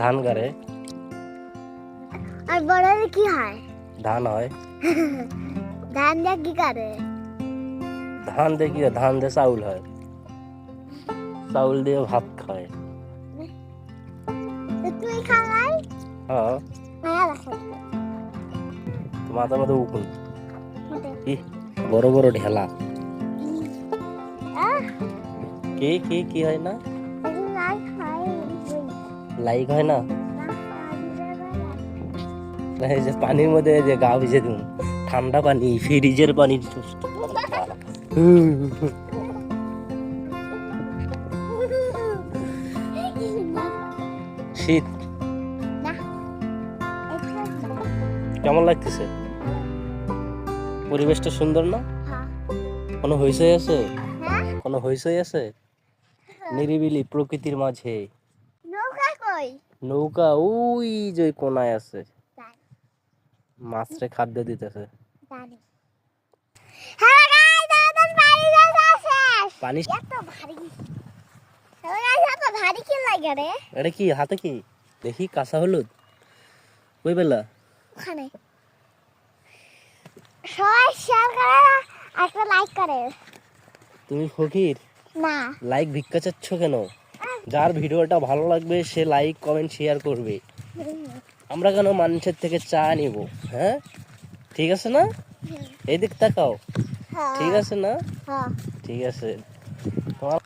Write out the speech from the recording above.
ধান গাড়ে আর বড়রে কি হয়? ধান হয়। ধান দিয়ে কি করে? ধান দিয়ে কি হয়? ধান দিয়ে চাউল হয়, চাউল দিয়ে ভাত খায়। তুই খাওয়াই? হ্যাঁ, মাথার মধ্যে উকুন কি বড় বড় ঢেলা। কি কি কি হয় না? লাইক হয় না? এই যে পানির মধ্যে যে গা ভিজে দিন, ঠান্ডা পানি, ফ্রিজের পানি। শীত কেমন লাগতেছে? পরিবেশটা সুন্দর না? কোনো হইচই আছে? কোনো হইচই আছে? নিরিবিলি প্রকৃতির মাঝে নৌকা ওই যে কোনায় আছে, মাছরে খাদ্য দিতেছে। পানি এটা কি হাতে? কি দেখি? কাঁচা হলুদ। কই বেলা? ওখানে সবাই শেয়ার করে একটা লাইক করে। তুমি ফকির, না লাইক ভিক্ষা চাচ্ছ কেন? যার ভিডিওটা ভালো লাগবে সে লাইক কমেন্ট শেয়ার করবে। আমরা কেন মানুষের থেকে চা নিব? হ্যাঁ, ঠিক আছে না? এদিক তাকাও, ঠিক আছে না? ঠিক আছে। তোমার